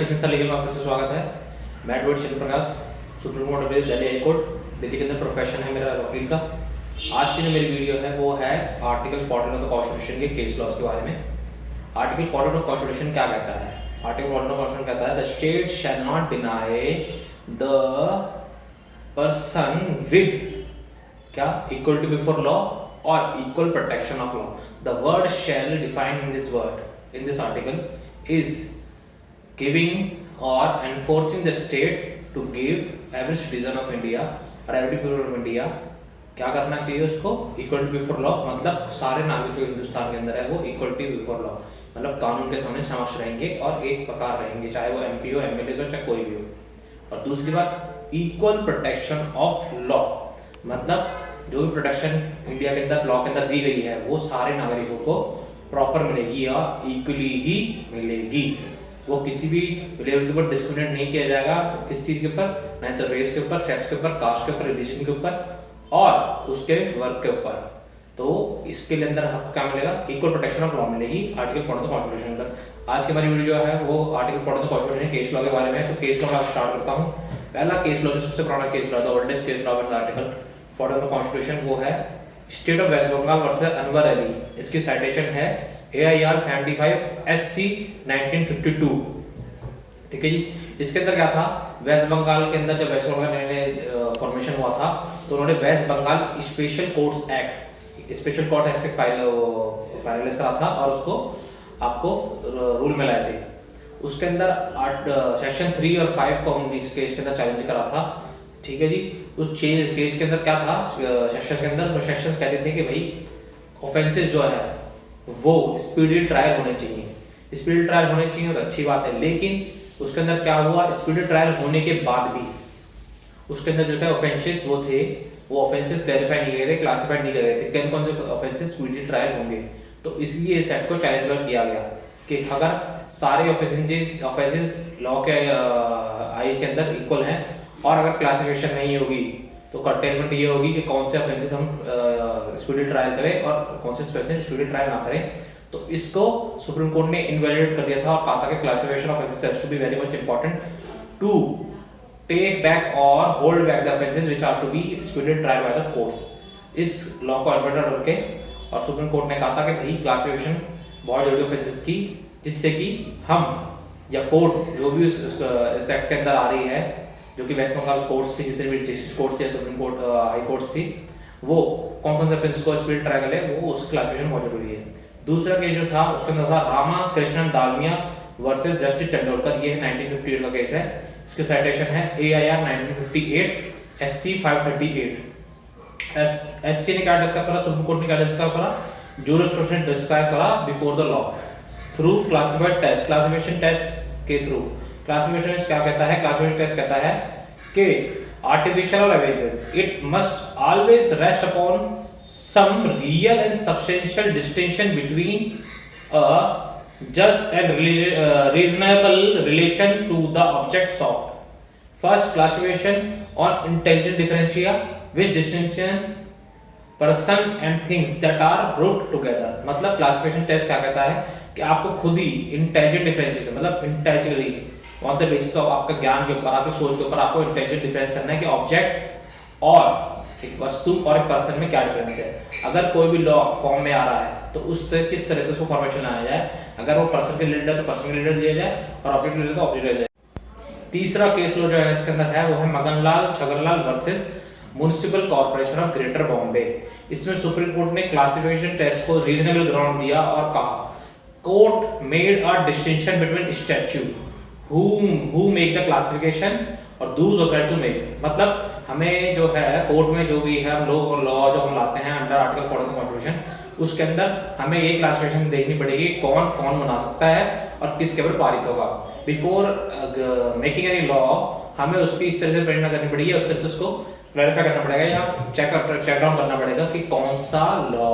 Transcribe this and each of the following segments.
चिकित्सा लीगल में आपका स्वागत है। मैं advocate Chandra Prakash, supreme court of Delhi high court Delhi के अंदर प्रोफेशन है मेरा वकील का। आज की जो मेरी वीडियो है वो है आर्टिकल 14 ऑफ द कॉन्स्टिट्यूशन के केस लॉज के बारे में। आर्टिकल 14 ऑफ कॉन्स्टिट्यूशन क्या कहता है? आर्टिकल 14 ऑफ कॉन्स्टिट्यूशन कहता है the state shall not deny the person with क्या इक्वल टू बिफोर लॉ और equal protection of law. The word shall defined in this article is giving or enforcing the state to give every citizen of India or every people of India क्या करना चाहिए उसको equal to before law, मतलब सारे नागरिक जो हिंदुस्तान के अंदर है वो इक्वल टू बिफोर लॉ, मतलब कानून के सामने समक्ष रहेंगे और एक प्रकार रहेंगे, चाहे वो एमपी हो, एमएलए हो, चाहे कोई भी हो। और दूसरी बात इक्वल प्रोटेक्शन ऑफ लॉ, मतलब जो भी प्रोटेक्शन इंडिया के अंदर लॉ के अंदर दी गई है वो सारे नागरिकों को प्रॉपर मिलेगी या इक्वली ही मिलेगी। वो किसी भी लेवल के ऊपर डिस्क्रिमिनेट नहीं किया जाएगा, किस चीज के ऊपर, नहीं तो रेस के ऊपर, सेक्स के ऊपर, कास्ट के ऊपर, रिलीजन के ऊपर और उसके वर्क के ऊपर। तो इसके लिए अंदर आपको क्या मिलेगा? इक्वल प्रोटेक्शन ऑफ लॉ मिलेगी आर्टिकल 14 ऑफ कॉन्स्टिट्यूशन अंदर। आज की हमारी वीडियो जो है वो article 14 of constitution case law के बारे में है। तो केस लॉ का स्टार्ट करता हूँ। पहला केस लॉ जो सबसे पुराना case law, the oldest case law in the article 14 of constitution, वो है state of West Bengal versus Anwar Ali. इसकी साइटेशन है AIR 75 SC 1952। ठीक है जी। इसके अंदर क्या था? वेस्ट बंगाल के अंदर जब वेस्ट बंगाल में फॉर्मेशन हुआ था तो उन्होंने West Bengal special courts act, special court act finalise करा था और उसको आपको रूल में लाए थे। उसके अंदर सेक्शन 3 और 5 को हम इस केस के अंदर चैलेंज करा था। ठीक है जी। उस केस के अंदर क्या था? सेक्शन के अंदर वो सेक्शन कहते थे कि भाई ऑफेंसेस जो है वो स्पीडी ट्रायल होने चाहिए। स्पीडी ट्रायल होने चाहिए तो अच्छी बात है, लेकिन उसके अंदर क्या हुआ? स्पीडी ट्रायल होने के बाद भी उसके अंदर जो है ऑफेंसेस वो थे, वो ऑफेंसेस क्लैरिफाई नहीं किए गए थे, क्लासिफाइड नहीं किए गए थे कौन कौन से ऑफेंसेस स्पीडी ट्रायल होंगे। तो इसलिए इस एक्ट को चैलेंज किया गया कि अगर सारे ऑफेंसेस लॉ के आई के अंदर इक्वल हैं और अगर क्लासिफिकेशन नहीं होगी तो कंटेनमेंट ये होगी कि कौन से ऑफेंसेस हम स्पीडी ट्रायल करें और कौन से ऑफेंसेस स्पीडी ट्रायल ना करें। तो इसको सुप्रीम कोर्ट ने इनवैलिडेट कर दिया था और कहा था कि classification of offences has to be very much important to take back और hold back the offences which are to be speedy trial by the courts. इस लॉ को इनवैलिडेट करके और सुप्रीम कोर्ट ने कहा था कि भाई क्लासिफिकेशन बहुत जरूरी ऑफेंसेस की, जिससे कि हम या कोर्ट जो भी इस एक्ट के अंदर आ रही है, जो कि वेस्ट बंगाल कोर्ट्स थी, जितने भी जस्टिस कोर्ट्स या सुप्रीम कोर्ट हाई कोर्ट्स थी, वो कौन कौन से ऑफेंस को स्पीड ट्रायल करे वो उस क्लासिफिकेशन बहुत जरूरी है। दूसरा केस जो था उसके अंदर था रामा कृष्णन दालमिया वर्सेस जस्टिस तेंदुलकर। ये 1958 का केस है। इसके साइटेशन है AIR 1958 SC 538। SC ने क्या डिस्क्राइब करा? सुप्रीम कोर्ट ने क्या डिस्क्राइब करा? जूरिस्प्रूडेंस ने डिस्क्राइब करा before the law through classified test, classification test के थ्रू। क्लासिफिकेशन टेस्ट क्या कहता है? क्लासिफिकेशन टेस्ट कहता है कि आर्टिफिशियल और evidence it must always rest upon some real and substantial distinction between a just and reasonable relation to the object sought. First classification on intelligent differentia with distinction person and things that are grouped together. मतलब classification test क्या कहता है कि आपको खुद ही intelligent differentiation, मतलब intelligently on the basis of आपका ज्ञान के ऊपर, आपकी सोच के ऊपर आपको इंटेलिजेंट डिफरेंस करना है कि ऑब्जेक्ट और एक वस्तु और एक पर्सन में क्या डिफरेंस है। अगर कोई भी लॉ फॉर्म में आ रहा है तो उस तरह किस तरह से उसको फॉर्मेशन लाया जाए, अगर वो पर्सन के रिलेटेड है तो पर्सन के रिलेटेड लिया जाए और ऑब्जेक्ट रिलेटेड तो ऑब्जेक्ट लिया जाए। तीसरा केस लॉ जो है इसके अंदर है वो है Maganlal Chhaganlal versus municipal corporation of greater Bombay. इसमें सुप्रीम कोर्ट ने क्लासिफिकेशन टेस्ट को रीजनेबल ग्राउंड दिया और कहा court made a distinction between statue who make the classification और those authority to make। मतलब हमें जो है कोर्ट में जो भी है हम लोग और लॉ जो हम लाते हैं अंडर आर्टिकल 14 कॉन्स्टिट्यूशन, उसके अंदर हमें ये क्लासिफिकेशन देखनी पड़ेगी कौन कौन बना सकता है और किसके ऊपर पारित होगा। बिफोर मेकिंग एनी लॉ हमें उसकी इस तरह से प्रेरणा करनी पड़ेगी, उस तरह से उसको क्लैरिफाई करना पड़ेगा या चेक डाउन करना पड़ेगा कि कौन सा लॉ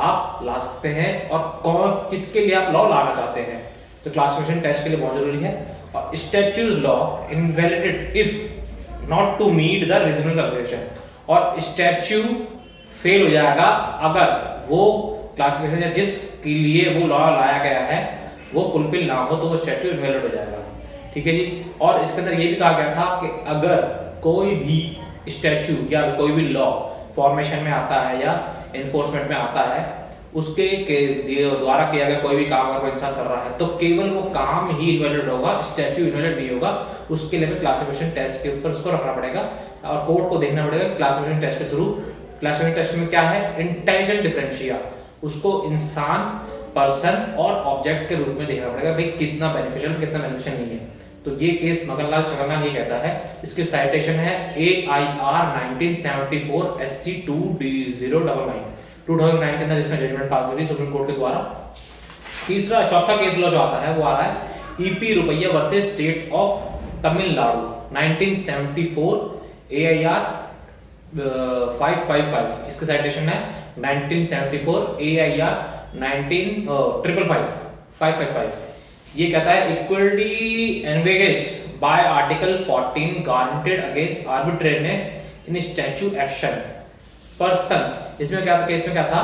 आप ला सकते हैं और कौन किसके लिए आप लॉ लाना चाहते हैं। तो क्लासिफिकेशन टेस्ट के लिए बहुत जरूरी है। और statutes law invalidate if not to meet the regional calculation, और स्टैच्यू फेल हो जाएगा अगर वो क्लासिफिकेशन या जिसके लिए वो लॉ लाया गया है वो फुलफिल ना हो तो वो स्टैट्यू इनवैलिड हो जाएगा। ठीक है जी। और इसके अंदर ये भी कहा गया था कि अगर कोई भी स्टैचू या कोई भी लॉ फॉर्मेशन में आता है या एनफोर्समेंट में आता है, उसके द्वारा किया गया कोई भी काम अगर कोई इंसान कर रहा है तो केवल वो काम ही इनवैलिड होगा, स्टैचू इनवैलिड नहीं होगा। उसके लिए हमें क्लासिफिकेशन टेस्ट के ऊपर उसको रखना पड़ेगा और कोर्ट को देखना पड़ेगा क्लासिफिकेशन टेस्ट के थ्रू। क्लासिफिकेशन टेस्ट में क्या है, इंटेलिजेंट डिफरेंशिया, उसको इंसान, पर्सन और ऑब्जेक्ट के रूप में देखना पड़ेगा, भाई कितना बेनिफिशियल कितना बेनिफिशियल नहीं है। तो ये केस मगनलाल छगनलाल ये कहता है, इसकी साइटेशन है AIR 1974 SC 2099 के अंदर इसमें जजमेंट पास हुई थी सुप्रीम कोर्ट के द्वारा। तीसरा चौथा केस लॉ जो आता है वो आ रहा है EP रुपैया versus state of Tamil Nadu 1974 AIR 555। इसका साइटेशन है 1974 AIR 555। ये कहता है equality envisaged by article 14 guaranteed against arbitrariness in statute action person. इसमें क्या था, केस में क्या था,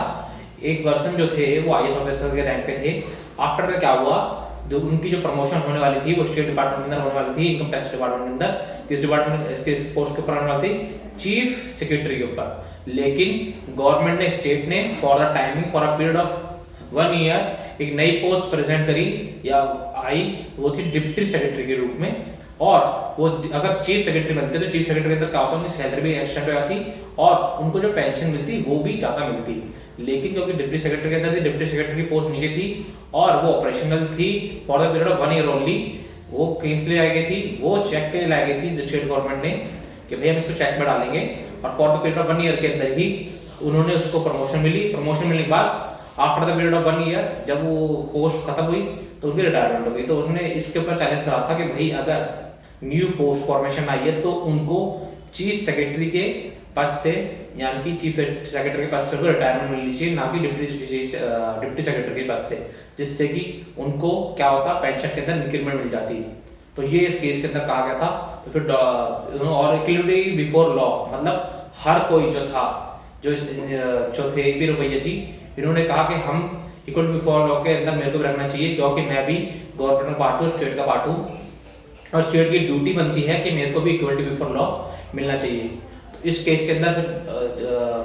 एक पर्सन जो थे वो IAS ऑफिसर के रैंक पे थे। आफ्टर का क्या हुआ, जो उनकी जो प्रमोशन होने वाली थी वो स्टेट डिपार्टमेंट के अंदर होने वाली थी, इनकम टैक्स डिपार्टमेंट के अंदर। किस डिपार्टमेंट किस पोस्ट के ऊपर होने वाली थी, चीफ सेक्रेटरी के ऊपर। लेकिन गवर्नमेंट ने, स्टेट ने for the timing for a period of 1 year एक नई पोस्ट प्रेजेंट करी या आई, वो थी डिप्टी सेक्रेटरी के रूप में। और वो अगर चीफ सेक्रेटरी बनते तो चीफ सेक्रेटरी के अंदर क्या होता, उनकी सैलरी भी एक्सटेंड हो जाती और उनको जो पेंशन मिलती वो भी ज्यादा मिलती। लेकिन क्योंकि डिप्टी सेक्रेटरी के अंदर थी, डिप्टी सेक्रेटरी की पोस्ट नीचे थी और वो ऑपरेशनल थी for the period of 1 year only, वो केस ले आई गई थी, वो चेक के लिए लाई गई थी स्टेट गवर्नमेंट ने कि भाई हम इसको चेक में डालेंगे। और for the period of 1 year के अंदर ही उन्होंने उसको प्रमोशन मिली। प्रमोशन मिलने के बाद after the period of 1 year जब वो पोस्ट खत्म हुई तो उनकी रिटायरमेंट हो गई। तो उन्होंने इसके ऊपर चैलेंज करा था कि भाई अगर न्यू पोस्ट फॉर्मेशन आई है तो उनको चीफ सेक्रेटरी के पद से, यानी कि चीफ सेक्रेटरी के पद से रिटायरमेंट मिलनी चाहिए, ना कि डिप्टी सेक्रेटरी के पद से, जिससे कि उनको क्या होता, पेंशन के अंदर इंक्रीमेंट मिल जाती। तो ये इस केस के अंदर कहा गया था। तो फिर और इक्वलिटी बिफोर लॉ, मतलब हर कोई जो था, जो थे EP रुपैया जी, इन्होंने कहा कि हम इक्वल बिफोर लॉ के अंदर मेरे को भी रहना चाहिए, क्योंकि मैं भी गवर्नमेंट का पार्ट हूँ, स्टेट का पार्ट हूँ और स्टेट की ड्यूटी बनती है कि मेरे को भी इक्वलिटी बिफोर लॉ मिलना चाहिए। तो इस केस के अंदर फिर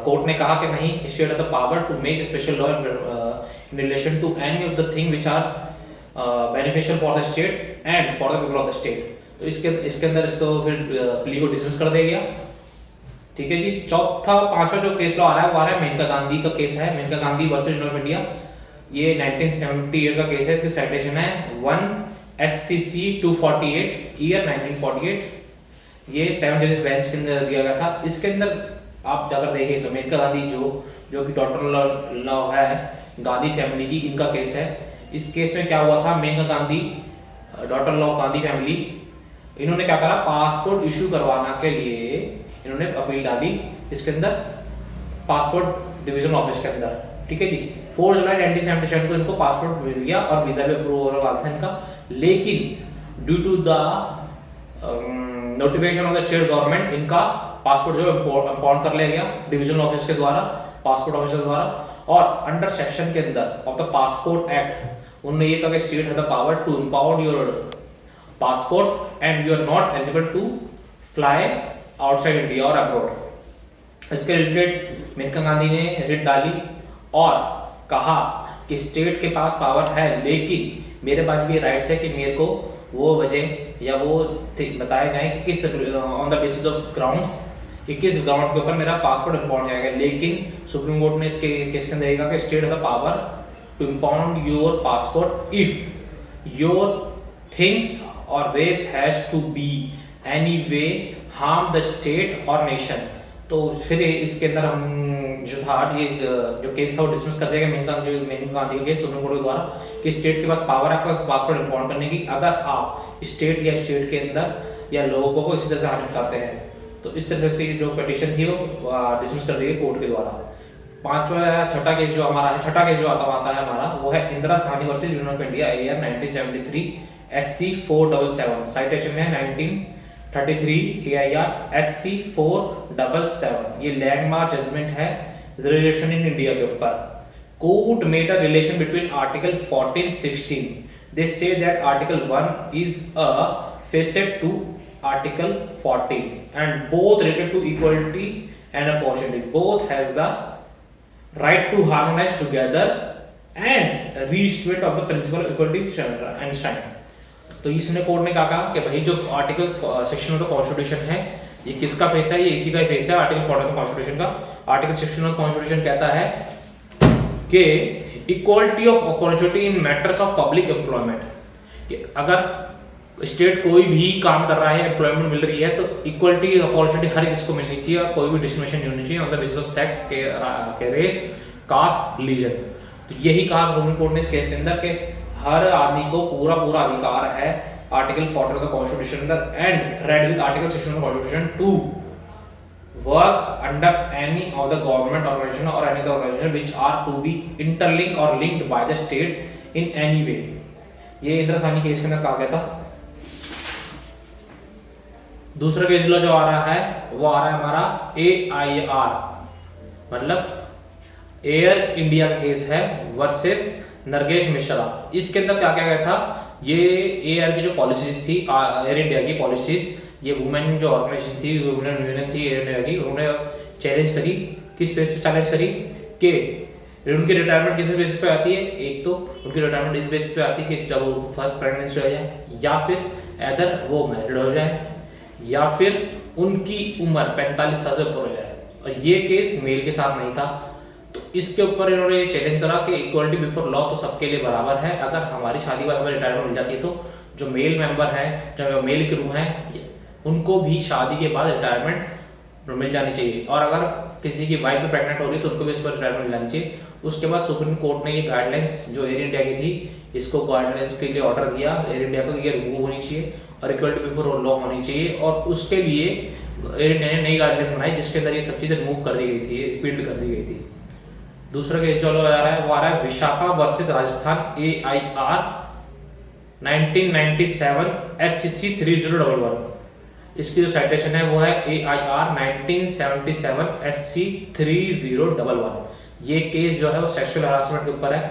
कोर्ट ने कहा कि नहीं, state has the power to make special law in relation to any of the thing which are beneficial for the state and for the people of the state. तो इसके अंदर इसको फिर प्ली को डिसमिस कर दिया गया। ठीक है जी। पांचवा जो केस लॉ आ रहा है वो आ रहा है मेनका गांधी का केस है, Maneka Gandhi versus union of India. ये 1978 का केस है। इसकी साइटेशन है 1 SCC 248 ईयर 1948। ये 7 जजेस बेंच के अंदर दिया गया था। इसके अंदर आप अगर देखें तो मेनका गांधी जो कि डॉटर लॉ है गांधी फैमिली की, इनका केस है। इस केस में क्या हुआ था, Maneka Gandhi daughter law Gandhi family, इन्होंने क्या करा, पासपोर्ट इशू करवाने के लिए इन्होंने अपील डाली इसके अंदर पासपोर्ट डिवीजन ऑफिस के अंदर। ठीक है जी। 4 जुलाई 1977 को इनको पासपोर्ट मिल गया और वीजा भी अप्रूव होने वाला था इनका। लेकिन due to the notification of the state government इनका पासपोर्ट जो अपॉइंट कर लिया गया डिवीजन ऑफिस के द्वारा, पासपोर्ट ऑफिसर द्वारा। और अंडर सेक्शन के अंदर ऑफ द पासपोर्ट एक्ट उन्होंने ये कहा कि state has the power to empower your passport and you are not eligible to fly outside India और अब्रॉड। इसके रिलेटेड मेनका गांधी ने रिट डाली और कहा कि स्टेट के पास पावर है, लेकिन मेरे पास भी राइट्स है कि मेरे को वो वजह या वो बताया जाए कि किस on the basis of grounds कि किस ग्राउंड के ऊपर मेरा पासपोर्ट इम्पाउंड जाएगा। लेकिन सुप्रीम कोर्ट ने इसके केस के अंदर कहा कि state has the power to impound your passport if your things और ways has to be any way harm the state और नेशन। तो फिर इसके अंदर हम जो था ये जो केस था वो डिसमिस कर दिया गया मेनका गांधी का केस सुप्रीम कोर्ट के द्वारा कि स्टेट के पास पावर है आपका पासपोर्ट इम्पाउंड करने की, अगर आप स्टेट या स्टेट के अंदर या लोगों को इसी तरह से हार्म करते हैं। तो इस तरह से जो पिटीशन थी वो डिसमिस कर दी गई कोर्ट के द्वारा। छठा केस जो आता है हमारा वो है Indira Sahni versus union of India year 1973 SC 477। Citation है 1933 AIR SC 477। ये लैंडमार्क जजमेंट है रिजर्वेशन इन इंडिया के ऊपर। Court made a relation between article 14-16। They say that Article 1 is a facet to Article 14 and both related to equality and opportunity. Both has the right to harmonize together and restatement of the principle of equality Einstein. तो इसने court ने कहा कि भाई जो article section of the constitution है ये किसका फेस है, ये इसी का फेस है आर्टिकल 14 ऑफ द कॉन्स्टिट्यूशन का। आर्टिकल सेक्शन ऑफ कॉन्स्टिट्यूशन कहता है कि equality of opportunity in matters of public employment, कि अगर स्टेट कोई भी काम कर रहा है, एम्प्लॉयमेंट मिल रही है तो इक्वालिटी अपॉर्चुनिटी हर किसी को मिलनी चाहिए और कोई भी डिस्क्रिमिनेशन नहीं होनी चाहिए on the basis of sex के रेस, कास्ट, रिलीजन। तो यही कहा सुप्रीम कोर्ट ने इस केस के अंदर कि हर आदमी को पूरा पूरा अधिकार है आर्टिकल 14 ऑफ द कॉन्स्टिट्यूशन अंदर and read with article 16 of the constitution to work under any of the government organisation और any other organisation which are to B interlink और linked by the state in any way. ये इंद्रासानी case के अंदर कहा गया था। दूसरा case जो आ रहा है वो आ रहा है हमारा AIR, मतलब एयर इंडिया का केस है वर्सेस नरगेश मिश्रा। इसके अंदर क्या क्या गया था, ये एयर की जो पॉलिसीज थी, एयर इंडिया की पॉलिसीज, ये वुमेन जो ऑर्गेनाइजेशन थी, वुमेन यूनियन थी एयर इंडिया की, उन्होंने चैलेंज करी। किस बेस पे चैलेंज करी कि उनकी रिटायरमेंट किस बेसिस पे आती है, एक तो उनकी रिटायरमेंट इस बेसिस पे आती है कि जब वो फर्स्ट प्रेगनेंसी हो जाए या फिर अदर वो मैरिड हो जाए या फिर उनकी उम्र 45 साल से ऊपर हो जाए, और ये केस मेल के साथ नहीं था। तो इसके ऊपर इन्होंने चैलेंज करा कि इक्वालिटी बिफोर लॉ तो सबके लिए बराबर है, अगर हमारी शादी के बाद हमें रिटायरमेंट मिल जाती है तो जो मेल मेंबर है, जो मेल क्रू है, उनको भी शादी के बाद रिटायरमेंट मिल जानी चाहिए, और अगर किसी की वाइफ भी प्रेग्नेंट हो रही है तो उनको भी इस पर रिटायरमेंट मिल जानी चाहिए। उसके बाद सुप्रीम कोर्ट ने ये गाइडलाइंस जो एयर इंडिया की थी, इसको गाइडलाइंस के लिए ऑर्डर दिया एयर इंडिया को, ये रिमूव होनी चाहिए और इक्वालिटी बिफोर लॉ होनी चाहिए, और उसके लिए एयर इंडिया ने नई गाइडलाइंस बनाई जिसके अंदर ये सब चीजें रिमूव कर दी गई थी, रिपील्ड कर दी गई थी। दूसरा केस जो आ रहा है वो आ रहा है Vishakha versus Rajasthan AIR 1997 SCC 3011। इसकी जो साइटेशन है वो है AIR 1977 SC 3011। ये केस जो है वो सेक्सुअल हरासमेंट के ऊपर है।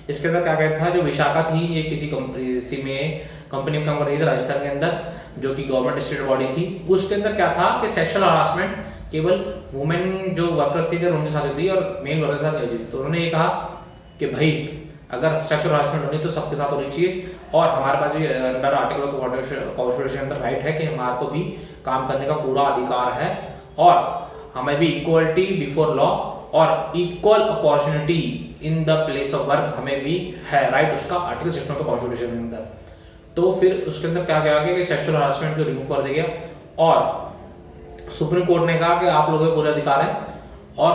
इसके अंदर क्या कहता था, जो विशाखा थी ये किसी कंपनी में काम कर रही थी राजस्थान के अंदर, जो कि गवर्नमेंट स्टेट बॉडी थी। उसके अंदर क्या था कि सेक्सुअल हरासमेंट केवल वुमेन जो वर्कर्स थी उनके साथ होती है और मेल वर्कर्स के साथ नहीं होती। तो उन्होंने ये कहा कि भाई अगर सेक्सुअल हरासमेंट होनी तो सबके साथ होनी चाहिए, और हमारे पास भी अंडर आर्टिकल ऑफ कॉन्स्टिट्यूशन अंदर राइट है कि हमारे को भी काम करने का पूरा अधिकार है, और हमें भी इक्वलिटी बिफोर लॉ और equal opportunity in the place of work हमें भी है राइट, उसका आर्टिकल 16 ऑफ कॉन्स्टिट्यूशन के अंदर। तो फिर उसके अंदर क्या कहा गया कि सेक्सुअल हरासमेंट को रिमूव कर दिया, और सुप्रीम कोर्ट ने कहा कि आप लोगों को पूरा अधिकार है, और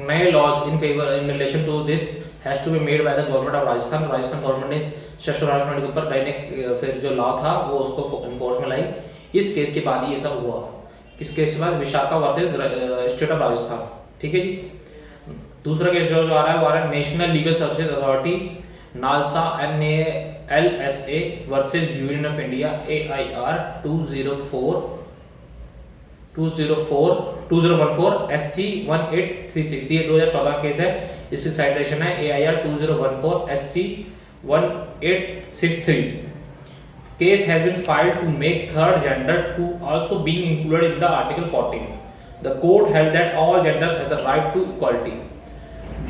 नए laws in favour in relation to this has to be made by the government of Rajasthan. Rajasthan government ने सेक्सुअल हरासमेंट के ऊपर नए फिर जो लॉ था वो उसको एनफोर्स में लाई। इस केस के बाद ये सब हुआ। किस केस के बाद, Vishakha versus state of Rajasthan. ठीक है जी। दूसरा केस जो आ रहा है वो आ रहा है national legal services authority NALSA NALSA versus union of India AIR 2014 SC 1836। ये 2014 केस है। इसकी साइटेशन है AIR 2014 SC 1863। Case has been filed to make third gender to also being included in the Article 14. The court held that all genders have the right to equality.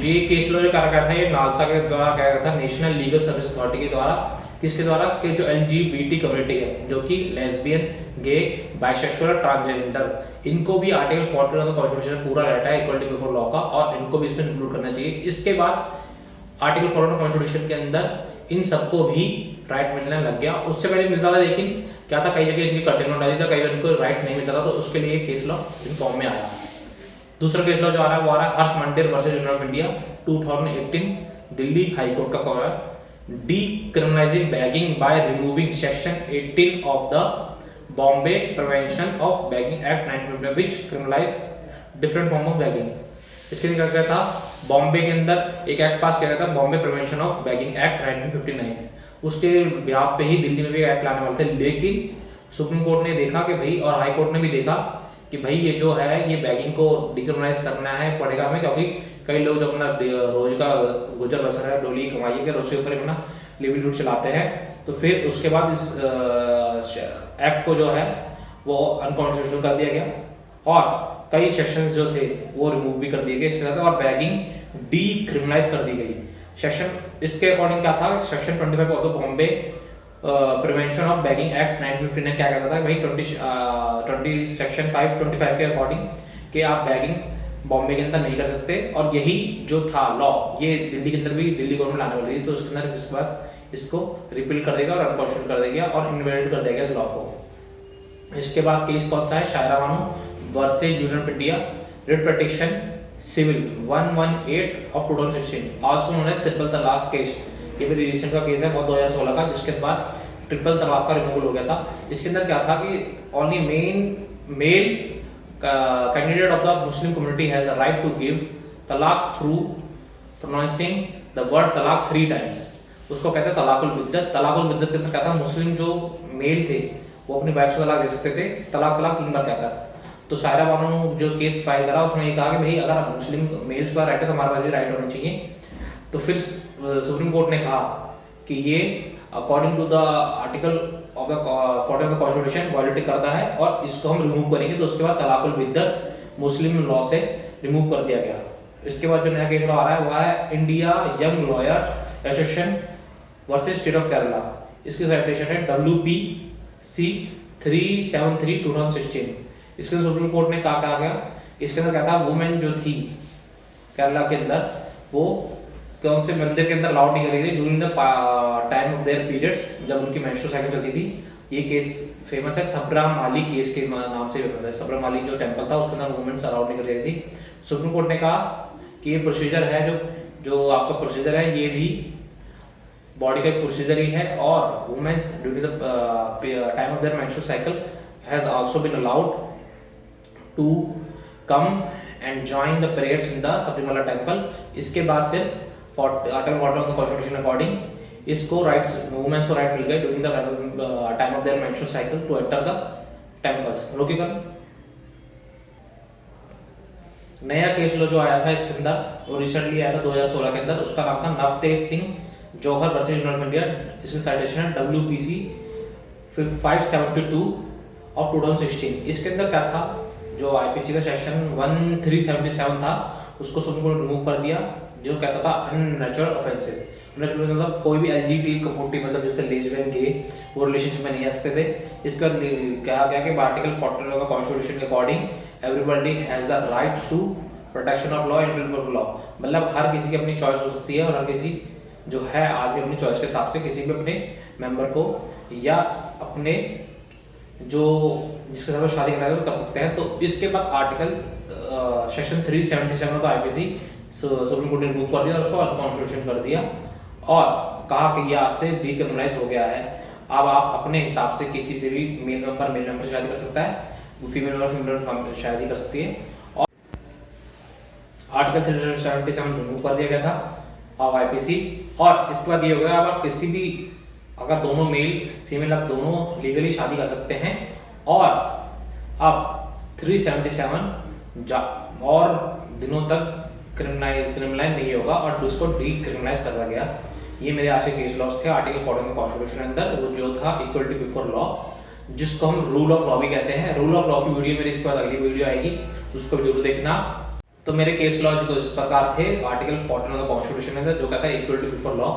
ये case जो करा गया था ये NALSA के द्वारा किया गया था, नेशनल लीगल सर्विस अथॉरिटी के द्वारा। किसके द्वारा, कि जो LGBT कम्युनिटी है, जो कि लेस्बियन, गे, बाइसेक्सुअल, ट्रांसजेंडर, इनको भी आर्टिकल 14 ऑफ द कॉन्स्टिट्यूशन पूरा रहता है इक्वालिटी बिफोर लॉ का, और इनको भी इसमें इंक्लूड करना चाहिए। इसके बाद आर्टिकल 14 ऑफ कॉन्स्टिट्यूशन के अंदर इन सबको भी राइट मिलने लग गया। उससे पहले मिलता था, लेकिन क्या था, कई जगह इनकी कंटेनमेंट आ रही था, कई बार इनको राइट नहीं मिलता था, तो उसके लिए केस लॉ इन फॉर्म में आया। दूसरा केस लॉ जो आ रहा है वो आ रहा है Harsh Mander versus union of India 2018 Delhi high court का कॉल है decriminalizing begging by removing section 18 of the Bombay Prevention of Begging Act 1959 which criminalize different form of begging। इसके लिए क्या किया था, बॉम्बे के अंदर एक एक्ट पास किया गया था, Bombay prevention of begging act 1959। उसके बिहाफ पे ही दिल्ली में भी एक्ट लाने वाले थे, लेकिन सुप्रीम कोर्ट ने देखा कि भाई, और हाई कोर्ट ने भी देखा कि भाई ये जो है ये बैगिंग को डिक्रिमिनलाइज करना है पड़ेगा हमें, क्योंकि कई लोग जो अपना रोज का गुजर बसर है, डोली कमाई के उसके ऊपर अपना लिवलीहुड चलाते हैं, तो फिर उसके बाद इस एक्ट को जो है वो अनकॉन्स्टिट्यूशनल कर दिया गया और कई सेक्शंस जो थे वो रिमूव भी कर दिए गए इसके साथ, और बैगिंग डीक्रिमिनलाइज कर दी गई। सेक्शन इसके अकॉर्डिंग क्या था, section 25 of the Bombay prevention of bagging act 1959 क्या कहता था भाई, 20 सेक्शन 525 के अकॉर्डिंग कि आप बैगिंग बॉम्बे के अंदर नहीं कर सकते, और यही जो था लॉ ये दिल्ली के अंदर भी दिल्ली गवर्नमेंट लाने वाली थी, तो उसके अंदर इसके बाद इसको रिपील कर देगा और अनकॉन्स्टिट्यूशनल कर देगा और इनवैलिड कर देगा इस लॉ को। इसके बाद केस कौन सा है, Shayara Bano versus union of India, writ petition civil 118 of 2016, also known as triple talaq case. ये भी रिसेंट का केस है, बहुत 2016 का, जिसके बाद ट्रिपल तलाक का रिमूवल हो गया था। इसके अंदर क्या था कि only male candidate of the Muslim community has the right to give talaq through pronouncing the word talaq 3 times. उसको कहते हैं तलाकुल बिद्दत। तलाकुल बिद्दत के अंदर क्या था, मुस्लिम जो मेल थे वो अपनी वाइफ से तलाक दे सकते थे, तलाक 3 बार कहकर। तो शायरा बानो जो केस फाइल करा उसमें ये कहा कि भाई अगर मुस्लिम मेल्स का राइट है तो हमारे पास भी राइट होना चाहिए। तो फिर सुप्रीम कोर्ट ने कहा कि ये according to the article of the 40 of the constitution violate करता है और इसको हम रिमूव करेंगे। तो उसके बाद तलाकुल बिद्दत मुस्लिम लॉ से रिमूव कर दिया गया। इसके बाद जो नया केस आ रहा है वह है India young lawyer association versus state of Kerala. इसकी साइटेशन है WPC 373/2016। इसके सुप्रीम कोर्ट ने कहा गया, इसके अंदर क्या था, वुमेन जो थी केरला के अंदर वो कौन से मंदिर के अंदर अलाउड नहीं करी गई during the time of there periods, जब उनकी मेंस्ट्रुअल साइकिल चलती थी। ये केस फेमस है, सबरामाली केस के नाम से फेमस है। सबरामाली जो टेंपल था उसके अंदर वुमेन्स अलाउड नहीं करी गई थी। सुप्रीम कोर्ट ने कहा कि ये प्रोसीजर है जो आपका प्रोसीजर है ये भी बॉडी का प्रोसीजर ही है, और womens during the time of their menstrual cycle has also been allowed to come and join the prayers in the Sabarimala temple. इसके बाद फिर article 40 of the constitution according इसको राइट्स, वुमेन्स को राइट मिल गए during the time of their menstrual cycle to enter the temples. रोकेगा नया case लो जो आया था इसके अंदर, वो रिसेंटली आया था 2016 के अंदर, उसका नाम था नवतेज सिंह जौहर वर्सेस यूनियन ऑफ इंडिया। इसकी साइटेशन है WPC 572 ऑफ 2016। इसके अंदर क्या था, जो IPC का सेक्शन 1377 था उसको सुप्रीम कोर्ट ने रिमूव कर दिया, जो कहता था अननेचुरल ऑफेंसेस। मतलब कोई भी LGBT कम्युनिटी मतलब जैसे लेस्बियन गे वो रिलेशनशिप में नहीं आ सकते थे। इसका कहा गया कि आर्टिकल 40 ऑफ द कॉन्स्टिट्यूशन के according everybody has the right to protection of law and freedom of law. मतलब हर किसी की अपनी चॉइस हो सकती है और हर किसी जो है आदमी अपनी चॉइस के हिसाब से किसी भी अपने मेंबर को या अपने जो जिसके साथ शादी करना है वो कर सकते हैं। तो इसके बाद article section 377 of IPC supreme court ने रिमूव कर दिया और उसको अनकॉन्स्टिट्यूशनल कर दिया और कहा कि ये आज से डीक्रिमिनलाइज हो गया है। अब आप अपने हिसाब से किसी से भी मेल मेंबर शादी कर सकता है, फीमेल मेंबर शादी कर सकती है। और आर्टिकल 377 रिमूव कर दिया गया था ऑफ IPC। और इसके बाद ये हो गया, अब आप किसी भी अगर दोनों मेल फीमेल आप दोनों लीगली शादी कर सकते हैं और अब 377 और दिनों तक क्रिमिनलाइज नहीं होगा और उसको डीक्रिमिनलाइज कर दिया गया। ये मेरे आज के केस लॉस थे आर्टिकल 40 कॉन्स्टिट्यूशन के अंदर, वो जो था इक्वलिटी बिफोर लॉ, जिसको हम रूल ऑफ लॉ भी कहते हैं। रूल ऑफ लॉ की वीडियो मेरी इसके बाद अगली वीडियो आएगी, उसको जरूर देखना। तो मेरे केस लॉ जो इस प्रकार थे आर्टिकल 40 ऑफ द कॉन्स्टिट्यूशन के अंदर जो कहता है इक्वलिटी बिफोर लॉ।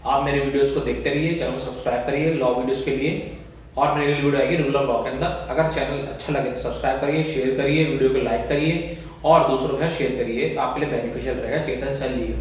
आप मेरे वीडियोस को देखते रहिए, चैनल को सब्सक्राइब करिए लॉ वीडियोस के लिए, और मेरी वीडियो आएगी रूल ऑफ लॉ के अंदर। अगर चैनल अच्छा लगे तो सब्सक्राइब करिए, शेयर करिए, वीडियो को लाइक करिए और दूसरों के साथ शेयर करिए, आपके लिए बेनिफिशियल रहेगा। चेतन सैली।